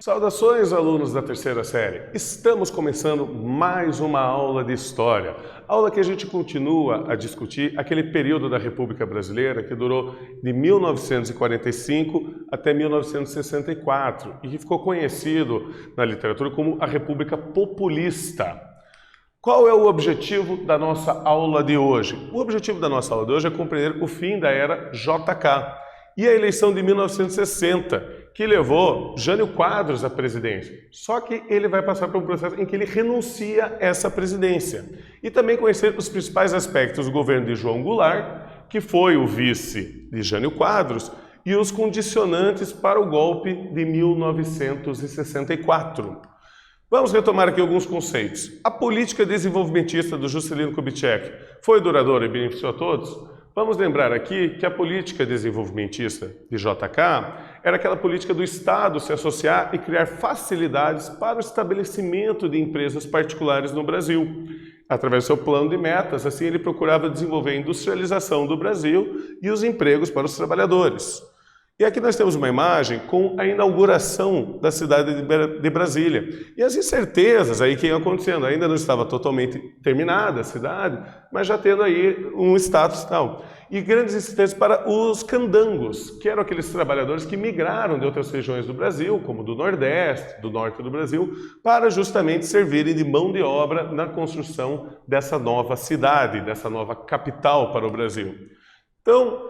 Saudações, alunos da terceira série! Estamos começando mais uma aula de História. Aula que a gente continua a discutir aquele período da República Brasileira que durou de 1945 até 1964 e que ficou conhecido na literatura como a República Populista. Qual é o objetivo da nossa aula de hoje? O objetivo da nossa aula de hoje é compreender o fim da era JK e a eleição de 1960, que levou Jânio Quadros à presidência. Só que ele vai passar por um processo em que ele renuncia a essa presidência. E também conhecer os principais aspectos do governo de João Goulart, que foi o vice de Jânio Quadros, e os condicionantes para o golpe de 1964. Vamos retomar aqui alguns conceitos. A política desenvolvimentista do Juscelino Kubitschek foi duradoura e beneficiou a todos? Vamos lembrar aqui que a política desenvolvimentista de JK era aquela política do Estado se associar e criar facilidades para o estabelecimento de empresas particulares no Brasil. Através do seu plano de metas, assim ele procurava desenvolver a industrialização do Brasil e os empregos para os trabalhadores. E aqui nós temos uma imagem com a inauguração da cidade de Brasília. E as incertezas aí que iam acontecendo. Ainda não estava totalmente terminada a cidade, mas já tendo aí um status tal. E grandes incertezas para os candangos, que eram aqueles trabalhadores que migraram de outras regiões do Brasil, como do Nordeste, do Norte do Brasil, para justamente servirem de mão de obra na construção dessa nova cidade, dessa nova capital para o Brasil. Então,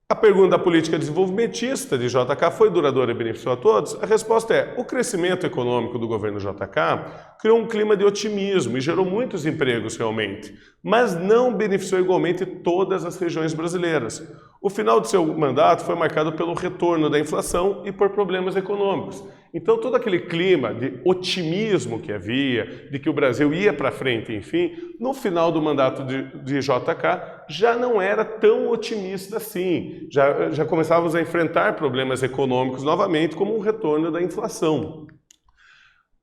a pergunta da política desenvolvimentista de JK foi duradoura e beneficiou a todos? A resposta é: o crescimento econômico do governo JK criou um clima de otimismo e gerou muitos empregos realmente, mas não beneficiou igualmente todas as regiões brasileiras. O final de seu mandato foi marcado pelo retorno da inflação e por problemas econômicos. Então todo aquele clima de otimismo que havia, de que o Brasil ia para frente, enfim, no final do mandato de JK já não era tão otimista assim. Já começávamos a enfrentar problemas econômicos novamente, como o retorno da inflação.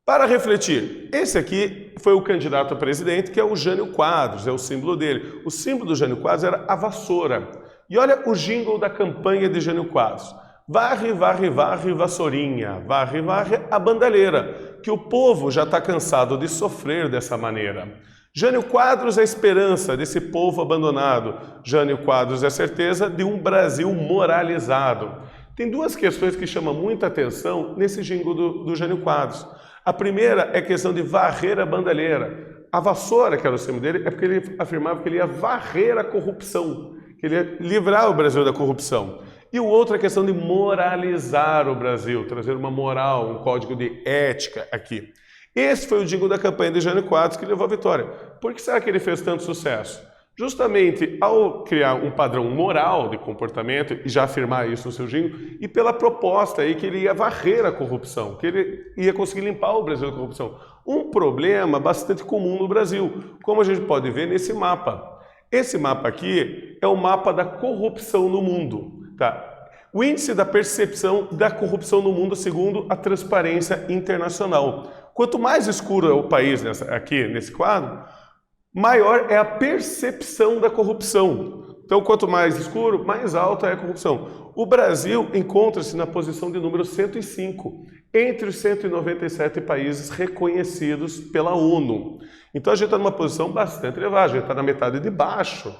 Para refletir, esse aqui foi o candidato a presidente, que é o Jânio Quadros, é o símbolo dele. O símbolo do Jânio Quadros era a vassoura. E olha o jingle da campanha de Jânio Quadros. Varre, varre, varre, vassourinha, varre, varre a bandalheira, que o povo já está cansado de sofrer dessa maneira. Jânio Quadros é a esperança desse povo abandonado. Jânio Quadros é a certeza de um Brasil moralizado. Tem duas questões que chamam muita atenção nesse jingle do Jânio Quadros. A primeira é a questão de varrer a bandalheira. A vassoura, que era o símbolo dele, é porque ele afirmava que ele ia varrer a corrupção, que ele ia livrar o Brasil da corrupção. E o outro é a questão de moralizar o Brasil, trazer uma moral, um código de ética aqui. Esse foi o jingle da campanha de Jânio Quadros que levou à vitória. Por que será que ele fez tanto sucesso? Justamente ao criar um padrão moral de comportamento e já afirmar isso no seu jingle, e pela proposta aí que ele ia varrer a corrupção, que ele ia conseguir limpar o Brasil da corrupção. Um problema bastante comum no Brasil, como a gente pode ver nesse mapa. Esse mapa aqui é o mapa da corrupção no mundo. Tá? O índice da percepção da corrupção no mundo segundo a Transparência Internacional. Quanto mais escuro é o país aqui nesse quadro, maior é a percepção da corrupção. Então, quanto mais escuro, mais alta é a corrupção. O Brasil encontra-se na posição de número 105, entre os 197 países reconhecidos pela ONU. Então, a gente está numa posição bastante elevada, a gente está na metade de baixo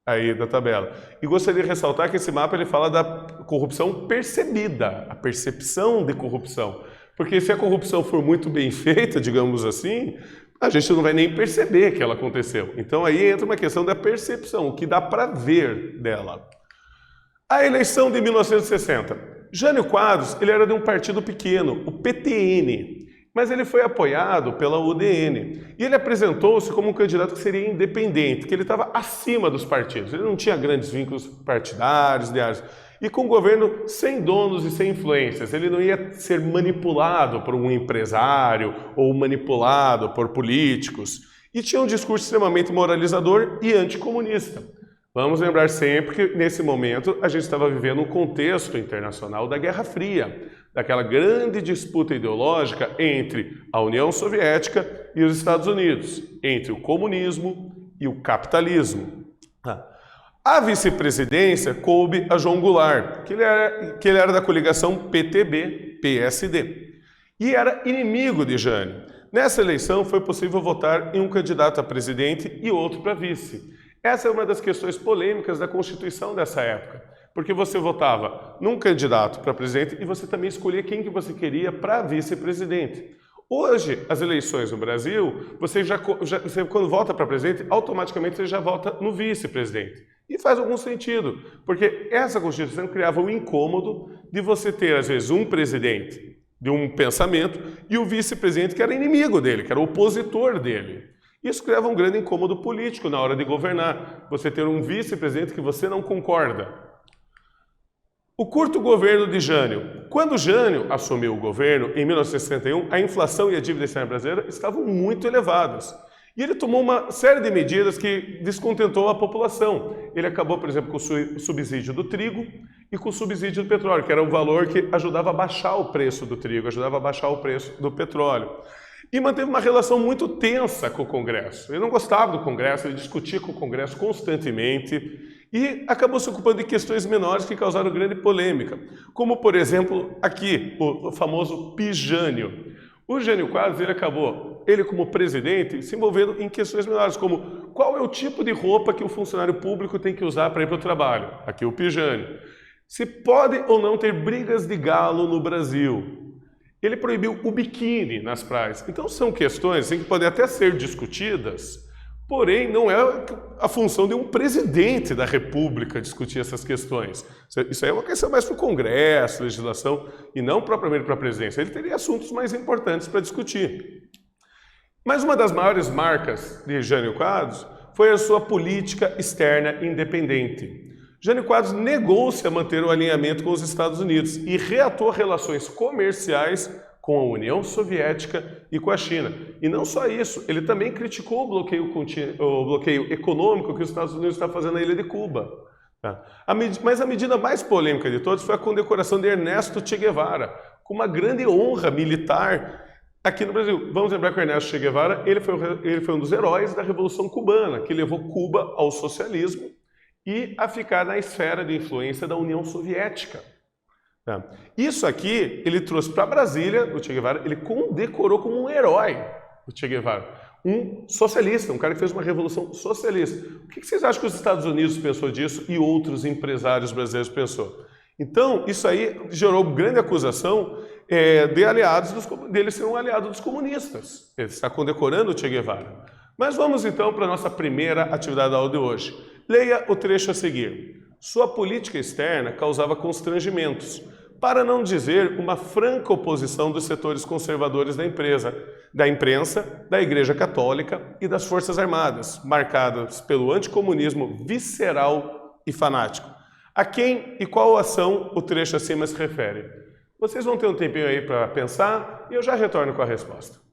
aí da tabela. E gostaria de ressaltar que esse mapa ele fala da corrupção percebida, a percepção de corrupção. Porque se a corrupção for muito bem feita, digamos assim, a gente não vai nem perceber que ela aconteceu. Então aí entra uma questão da percepção, o que dá para ver dela. A eleição de 1960. Jânio Quadros, ele era de um partido pequeno, o PTN, mas ele foi apoiado pela UDN. E ele apresentou-se como um candidato que seria independente, que ele estava acima dos partidos. Ele não tinha grandes vínculos partidários, diários. E com um governo sem donos e sem influências. Ele não ia ser manipulado por um empresário ou manipulado por políticos. E tinha um discurso extremamente moralizador e anticomunista. Vamos lembrar sempre que, nesse momento, a gente estava vivendo um contexto internacional da Guerra Fria, daquela grande disputa ideológica entre a União Soviética e os Estados Unidos, entre o comunismo e o capitalismo. A vice-presidência coube a João Goulart, que ele era da coligação PTB-PSD. e era inimigo de Jânio. Nessa eleição foi possível votar em um candidato a presidente e outro para vice. Essa é uma das questões polêmicas da Constituição dessa época, porque você votava num candidato para presidente e você também escolhia quem que você queria para vice-presidente. Hoje, as eleições no Brasil, você quando vota para presidente, automaticamente você já vota no vice-presidente. E faz algum sentido, porque essa Constituição criava o incômodo de você ter, às vezes, um presidente de um pensamento e o vice-presidente que era inimigo dele, que era opositor dele. Isso criava um grande incômodo político na hora de governar, você ter um vice-presidente que você não concorda. O curto governo de Jânio. Quando Jânio assumiu o governo, em 1961, a inflação e a dívida externa brasileira estavam muito elevadas. E ele tomou uma série de medidas que descontentou a população. Ele acabou, por exemplo, com o subsídio do trigo e com o subsídio do petróleo, que era um valor que ajudava a baixar o preço do trigo, ajudava a baixar o preço do petróleo. E manteve uma relação muito tensa com o Congresso. Ele não gostava do Congresso, ele discutia com o Congresso constantemente e acabou se ocupando de questões menores que causaram grande polêmica, como, por exemplo, aqui, o famoso Pijânio. O Jânio Quadros, ele como presidente, se envolvendo em questões menores, como qual é o tipo de roupa que o funcionário público tem que usar para ir para o trabalho. Aqui o Pijânio. Se pode ou não ter brigas de galo no Brasil. Ele proibiu o biquíni nas praias. Então são questões assim, que podem até ser discutidas, porém não é a função de um presidente da República discutir essas questões. Isso aí é uma questão mais para o Congresso, legislação, e não propriamente para a presidência. Ele teria assuntos mais importantes para discutir. Mas uma das maiores marcas de Jânio Quadros foi a sua política externa independente. Jânio Quadros negou-se a manter o alinhamento com os Estados Unidos e reatou relações comerciais com a União Soviética e com a China. E não só isso, ele também criticou o bloqueio econômico que os Estados Unidos estão fazendo na ilha de Cuba. Mas a medida mais polêmica de todas foi a condecoração de Ernesto Che Guevara, com uma grande honra militar aqui no Brasil. Vamos lembrar que o Ernesto Che Guevara ele foi um dos heróis da Revolução Cubana, que levou Cuba ao socialismo e a ficar na esfera de influência da União Soviética. Isso aqui ele trouxe para Brasília, o Che Guevara, ele condecorou como um herói o Che Guevara, um socialista, um cara que fez uma revolução socialista. O que vocês acham que os Estados Unidos pensou disso e outros empresários brasileiros pensou? Então, isso aí gerou grande acusação dele ser um aliado dos comunistas. Ele está condecorando o Che Guevara. Mas vamos então para a nossa primeira atividade da aula de hoje. Leia o trecho a seguir. Sua política externa causava constrangimentos, para não dizer uma franca oposição dos setores conservadores da imprensa, da Igreja Católica e das Forças Armadas, marcadas pelo anticomunismo visceral e fanático. A quem e qual ação o trecho acima se refere? Vocês vão ter um tempinho aí para pensar e eu já retorno com a resposta.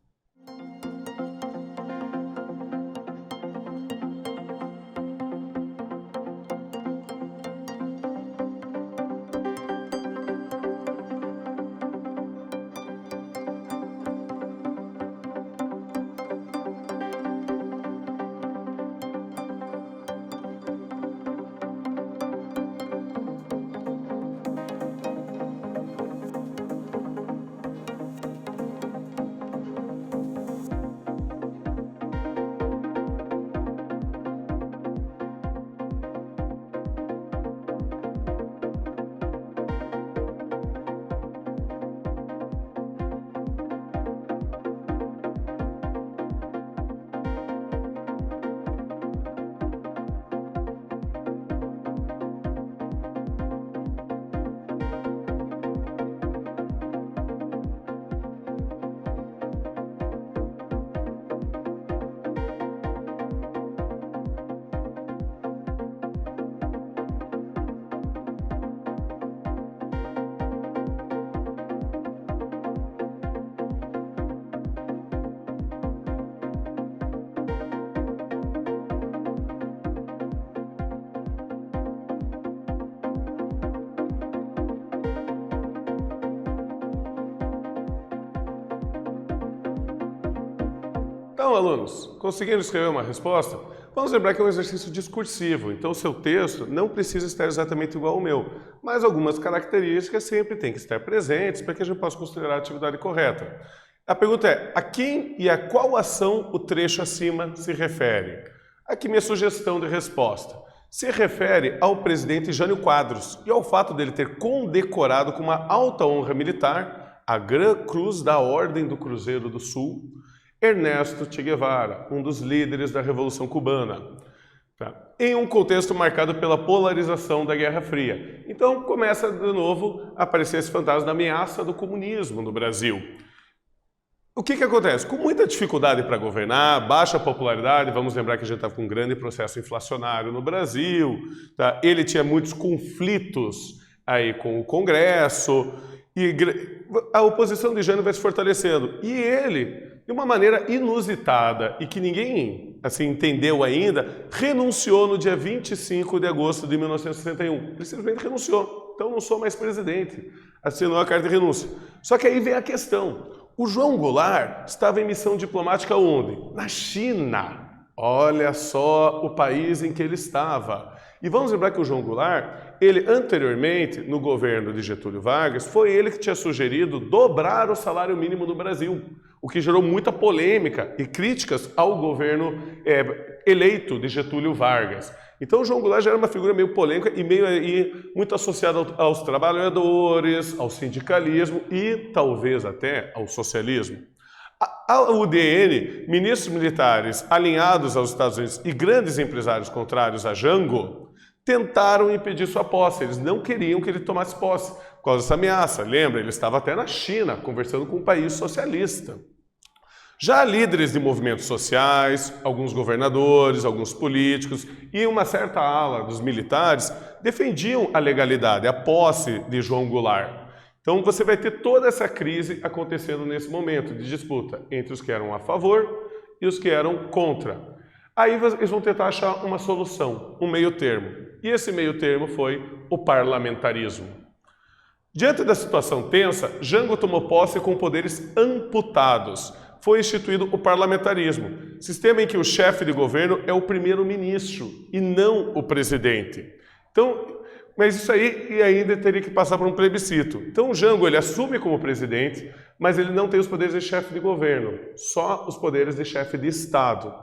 Então, alunos, conseguiram escrever uma resposta? Vamos lembrar que é um exercício discursivo, então o seu texto não precisa estar exatamente igual ao meu, mas algumas características sempre têm que estar presentes para que a gente possa considerar a atividade correta. A pergunta é, a quem e a qual ação o trecho acima se refere? Aqui minha sugestão de resposta. Se refere ao presidente Jânio Quadros e ao fato dele ter condecorado com uma alta honra militar a Gran Cruz da Ordem do Cruzeiro do Sul, Ernesto Che Guevara, um dos líderes da Revolução Cubana, tá? Em um contexto marcado pela polarização da Guerra Fria. Então começa de novo a aparecer esse fantasma da ameaça do comunismo no Brasil. O que acontece? Com muita dificuldade para governar, baixa popularidade, vamos lembrar que a gente estava com um grande processo inflacionário no Brasil, tá? Ele tinha muitos conflitos aí com o Congresso, e a oposição de Jânio vai se fortalecendo. E ele, de uma maneira inusitada e que ninguém assim entendeu ainda, renunciou no dia 25 de agosto de 1961. Ele simplesmente renunciou. Então não sou mais presidente. Assinou a carta de renúncia. Só que aí vem a questão. O João Goulart estava em missão diplomática onde? Na China. Olha só o país em que ele estava. E vamos lembrar que o João Goulart, ele anteriormente, no governo de Getúlio Vargas, foi ele que tinha sugerido dobrar o salário mínimo no Brasil, o que gerou muita polêmica e críticas ao governo eleito de Getúlio Vargas. Então o João Goulart já era uma figura meio polêmica e meio aí, muito associada aos trabalhadores, ao sindicalismo e talvez até ao socialismo. A UDN, ministros militares alinhados aos Estados Unidos e grandes empresários contrários a Jango, tentaram impedir sua posse. Eles não queriam que ele tomasse posse por causa dessa ameaça. Lembra, ele estava até na China, conversando com um país socialista. Já líderes de movimentos sociais, alguns governadores, alguns políticos e uma certa ala dos militares defendiam a legalidade, a posse de João Goulart. Então você vai ter toda essa crise acontecendo nesse momento de disputa entre os que eram a favor e os que eram contra. Aí eles vão tentar achar uma solução, um meio termo. E esse meio termo foi o parlamentarismo. Diante da situação tensa, Jango tomou posse com poderes amputados. Foi instituído o parlamentarismo, sistema em que o chefe de governo é o primeiro-ministro e não o presidente. Então, mas isso aí ainda teria que passar por um plebiscito. Então o Jango ele assume como presidente, mas ele não tem os poderes de chefe de governo, só os poderes de chefe de Estado.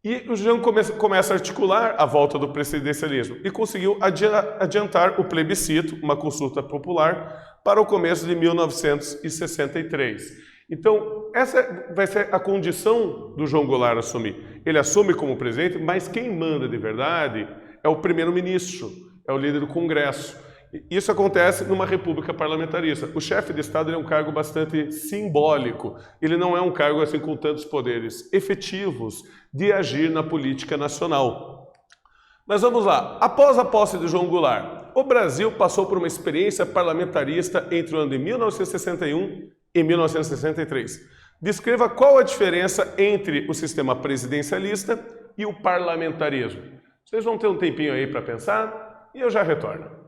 E o Jango começa a articular a volta do presidencialismo e conseguiu adiantar o plebiscito, uma consulta popular, para o começo de 1963. Então, essa vai ser a condição do João Goulart assumir. Ele assume como presidente, mas quem manda de verdade é o primeiro-ministro, é o líder do Congresso. Isso acontece numa república parlamentarista. O chefe de Estado é um cargo bastante simbólico. Ele não é um cargo assim com tantos poderes efetivos de agir na política nacional. Mas vamos lá. Após a posse de João Goulart, o Brasil passou por uma experiência parlamentarista entre o ano de 1961 e 1963. Descreva qual a diferença entre o sistema presidencialista e o parlamentarismo. Vocês vão ter um tempinho aí para pensar e eu já retorno.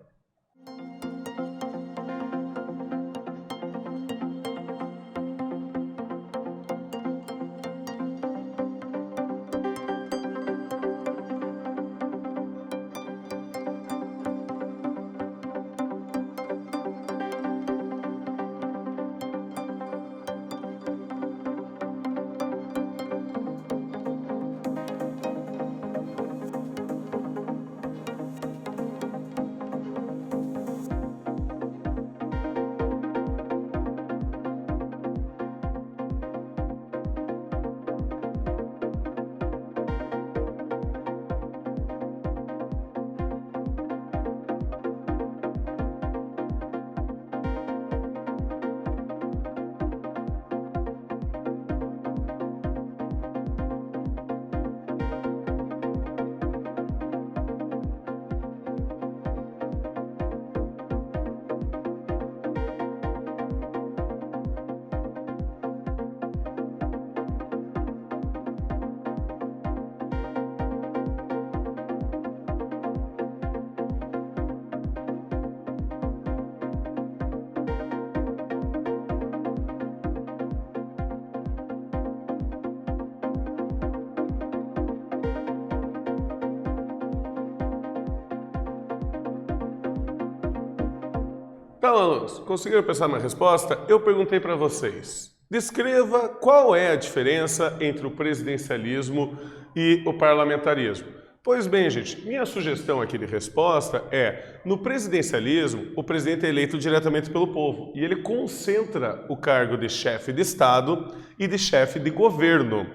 Então, alunos, conseguiram pensar uma resposta? Eu perguntei para vocês. Descreva qual é a diferença entre o presidencialismo e o parlamentarismo. Pois bem, gente, minha sugestão aqui de resposta é, no presidencialismo, o presidente é eleito diretamente pelo povo e ele concentra o cargo de chefe de Estado e de chefe de governo.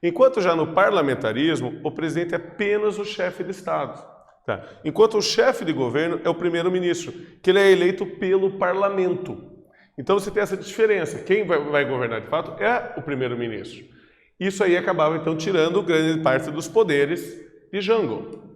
Enquanto já no parlamentarismo, o presidente é apenas o chefe de Estado. Tá? Enquanto o chefe de governo é o primeiro-ministro, que ele é eleito pelo parlamento. Então você tem essa diferença. Quem vai governar de fato é o primeiro-ministro. Isso aí acabava então tirando grande parte dos poderes de Jango.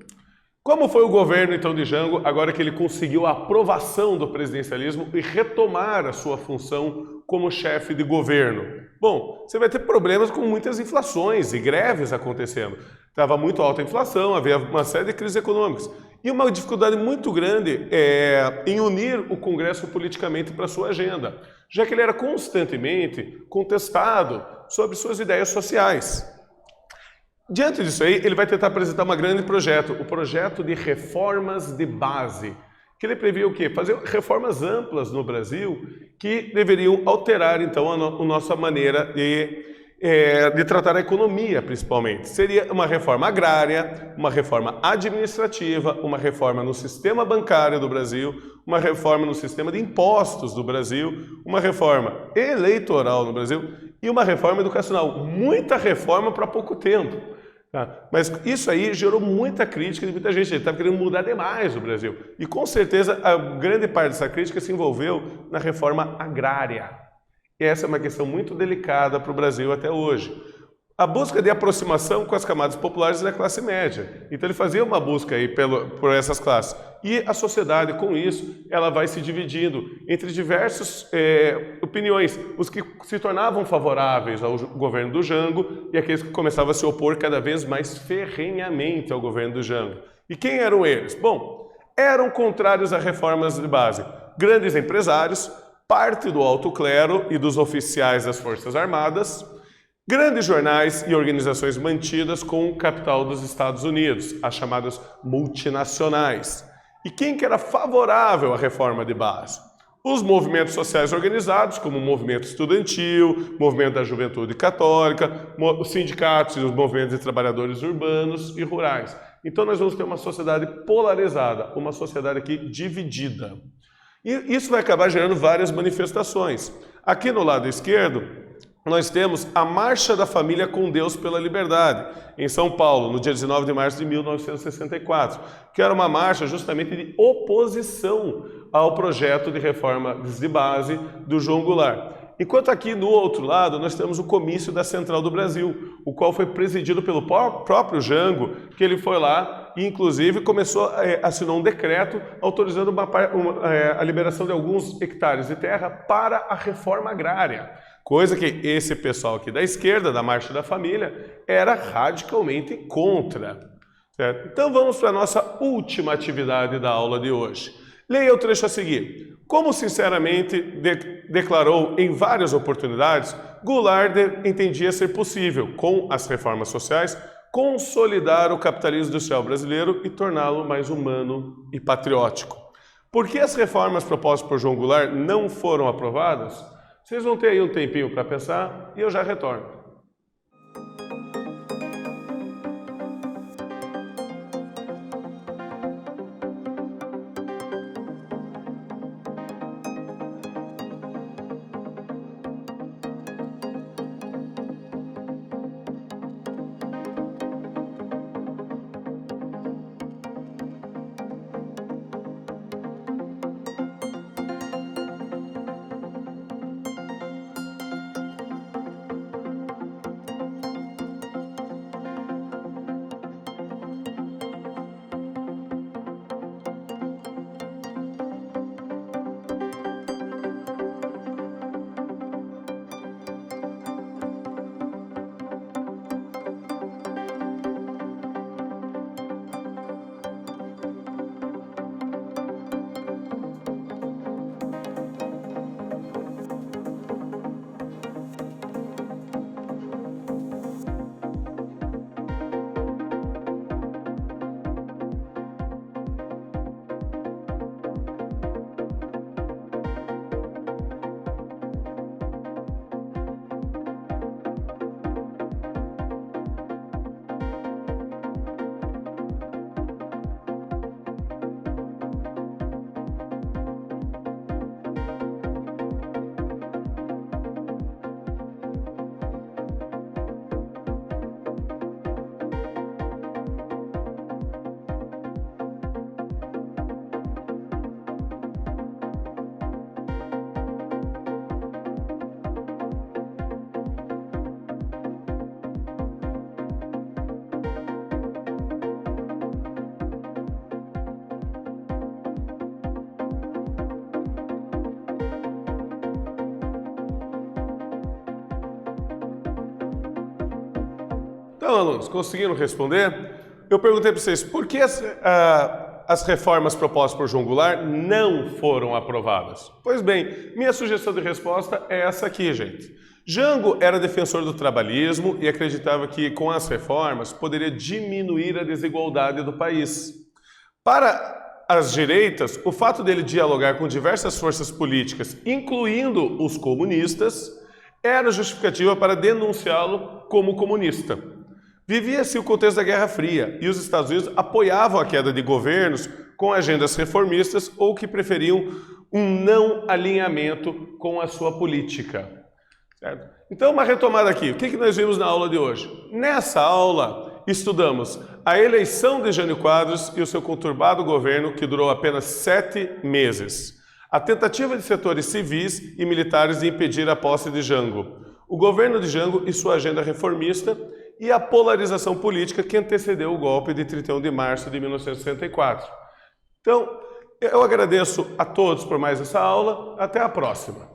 Como foi o governo então de Jango, agora que ele conseguiu a aprovação do presidencialismo e retomar a sua função como chefe de governo? Bom, você vai ter problemas com muitas inflações e greves acontecendo. Estava muito alta a inflação, havia uma série de crises econômicas. E uma dificuldade muito grande em unir o Congresso politicamente para sua agenda, já que ele era constantemente contestado sobre suas ideias sociais. Diante disso aí, ele vai tentar apresentar um grande projeto, o projeto de reformas de base, que ele previa o quê? Fazer reformas amplas no Brasil que deveriam alterar, então, a nossa maneira de tratar a economia, principalmente. Seria uma reforma agrária, uma reforma administrativa, uma reforma no sistema bancário do Brasil, uma reforma no sistema de impostos do Brasil, uma reforma eleitoral no Brasil e uma reforma educacional. Muita reforma para pouco tempo. Tá? Mas isso aí gerou muita crítica de muita gente. Ele estava querendo mudar demais o Brasil. E com certeza a grande parte dessa crítica se envolveu na reforma agrária. E essa é uma questão muito delicada para o Brasil até hoje. A busca de aproximação com as camadas populares da classe média. Então ele fazia uma busca aí por essas classes. E a sociedade, com isso, ela vai se dividindo entre diversas opiniões. Os que se tornavam favoráveis ao governo do Jango e aqueles que começavam a se opor cada vez mais ferrenhamente ao governo do Jango. E quem eram eles? Bom, eram contrários a reformas de base. Grandes empresários, parte do alto clero e dos oficiais das Forças Armadas, grandes jornais e organizações mantidas com o capital dos Estados Unidos, as chamadas multinacionais. E quem que era favorável à reforma de base? Os movimentos sociais organizados, como o movimento estudantil, movimento da juventude católica, os sindicatos e os movimentos de trabalhadores urbanos e rurais. Então nós vamos ter uma sociedade polarizada, uma sociedade aqui dividida. E isso vai acabar gerando várias manifestações. Aqui no lado esquerdo, nós temos a Marcha da Família com Deus pela Liberdade, em São Paulo, no dia 19 de março de 1964, que era uma marcha justamente de oposição ao projeto de reforma de base do João Goulart. Enquanto aqui no outro lado nós temos o comício da Central do Brasil, o qual foi presidido pelo próprio Jango, que ele foi lá e inclusive assinou um decreto autorizando a liberação de alguns hectares de terra para a reforma agrária. Coisa que esse pessoal aqui da esquerda, da Marcha da Família, era radicalmente contra. Certo? Então vamos para a nossa última atividade da aula de hoje. Leia o trecho a seguir. Como sinceramente declarou em várias oportunidades, Goulart entendia ser possível, com as reformas sociais, consolidar o capitalismo industrial brasileiro e torná-lo mais humano e patriótico. Por que as reformas propostas por João Goulart não foram aprovadas? Vocês vão ter aí um tempinho para pensar e eu já retorno. Então, alunos, conseguiram responder? Eu perguntei para vocês, por que as reformas propostas por João Goulart não foram aprovadas? Pois bem, minha sugestão de resposta é essa aqui, gente. Jango era defensor do trabalhismo e acreditava que, com as reformas, poderia diminuir a desigualdade do país. Para as direitas, o fato dele dialogar com diversas forças políticas, incluindo os comunistas, era justificativa para denunciá-lo como comunista. Vivia-se o contexto da Guerra Fria e os Estados Unidos apoiavam a queda de governos com agendas reformistas ou que preferiam um não alinhamento com a sua política. Certo? Então, uma retomada aqui. O que nós vimos na aula de hoje? Nessa aula, estudamos a eleição de Jânio Quadros e o seu conturbado governo, que durou apenas 7 meses. A tentativa de setores civis e militares de impedir a posse de Jango. O governo de Jango e sua agenda reformista e a polarização política que antecedeu o golpe de 31 de março de 1964. Então, eu agradeço a todos por mais essa aula. Até a próxima.